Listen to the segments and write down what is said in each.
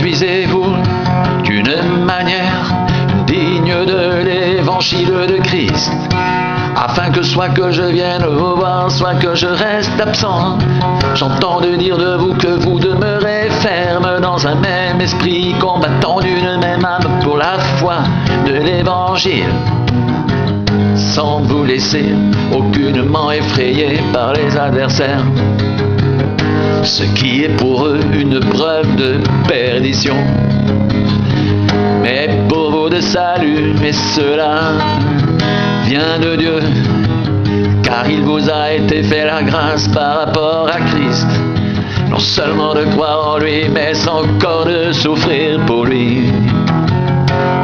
Conduisez-vous d'une manière digne de l'évangile de Christ, afin que soit que je vienne vous voir, soit que je reste absent. J'entends de dire de vous que vous demeurez ferme dans un même esprit, combattant d'une même âme pour la foi de l'évangile, sans vous laisser aucunement effrayer par les adversaires, ce qui est pour eux une preuve de perdition, mais pour vous de salut, et cela vient de Dieu, car il vous a été fait la grâce par rapport à Christ, non seulement de croire en lui, mais encore de souffrir pour lui,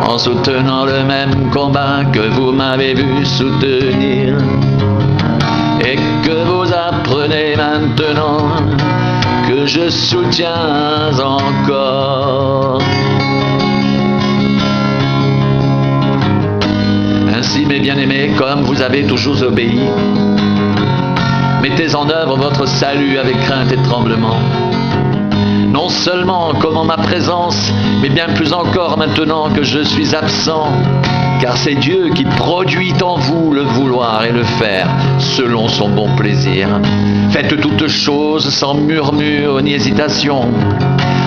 en soutenant le même combat que vous m'avez vu soutenir, et que vous apprenez maintenant que je soutiens encore. Ainsi, mes bien-aimés, comme vous avez toujours obéi, mettez en œuvre votre salut avec crainte et tremblement, non seulement comme en ma présence, mais bien plus encore maintenant que je suis absent, car c'est Dieu qui produit en vous le vouloir et le faire selon son bon plaisir. Faites toutes choses sans murmure ni hésitation,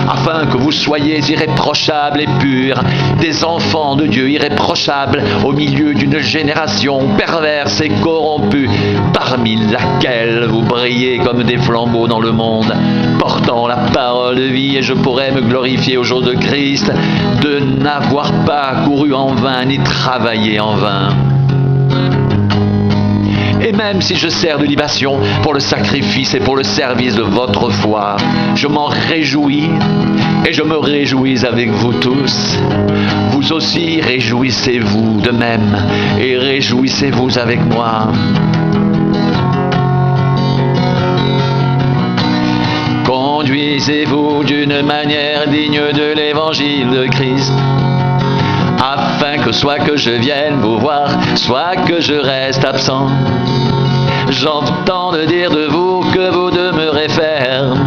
afin que vous soyez irréprochables et purs, des enfants de Dieu irréprochables au milieu d'une génération perverse et corrompue, parmi laquelle vous brillez comme des flambeaux dans le monde, portant la parole de vie, et je pourrais me glorifier au jour de Christ de n'avoir pas couru en vain ni travaillé en vain. Et même si je sers de libation pour le sacrifice et pour le service de votre foi, je m'en réjouis et je me réjouis avec vous tous. Vous aussi réjouissez-vous de même et réjouissez-vous avec moi. Conduisez-vous d'une manière digne de l'évangile de Christ, afin que soit que je vienne vous voir, soit que je reste absent. J'entends de dire de vous que vous demeurez ferme,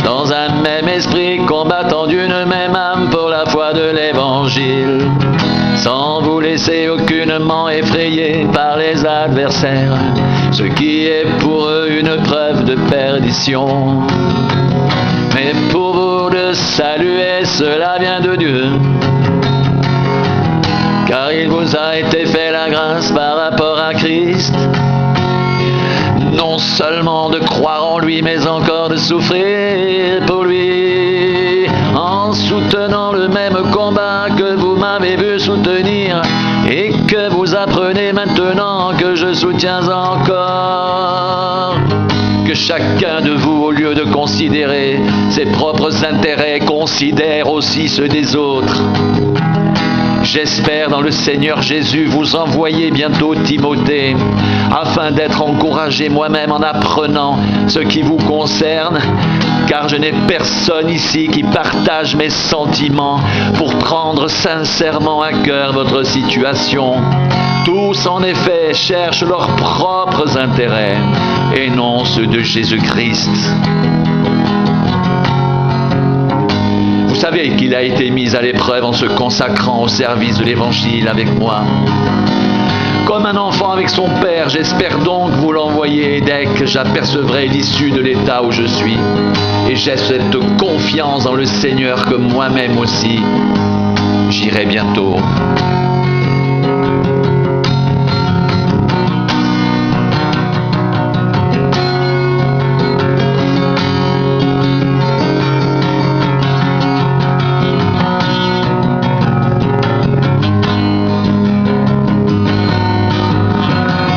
dans un même esprit, combattant d'une même âme pour la foi de l'évangile, sans vous laisser aucunement effrayer par les adversaires, ce qui est pour eux une preuve de perdition, mais pour vous de saluer, cela vient de Dieu, car il vous a été fait la grâce par rapport à Christ, non seulement de croire en lui, mais encore de souffrir pour lui, en soutenant le même combat que vous m'avez vu soutenir, et que vous apprenez maintenant que je soutiens encore. Que chacun de vous, au lieu de considérer ses propres intérêts, considère aussi ceux des autres. J'espère dans le Seigneur Jésus vous envoyer bientôt Timothée, afin d'être encouragé moi-même en apprenant ce qui vous concerne, car je n'ai personne ici qui partage mes sentiments pour prendre sincèrement à cœur votre situation. Tous, en effet, cherchent leurs propres intérêts et non ceux de Jésus-Christ. Vous savez qu'il a été mis à l'épreuve en se consacrant au service de l'Évangile avec moi. Comme un enfant avec son père, j'espère donc vous l'envoyer dès que j'apercevrai l'issue de l'état où je suis. Et j'ai cette confiance dans le Seigneur que moi-même aussi, j'irai bientôt.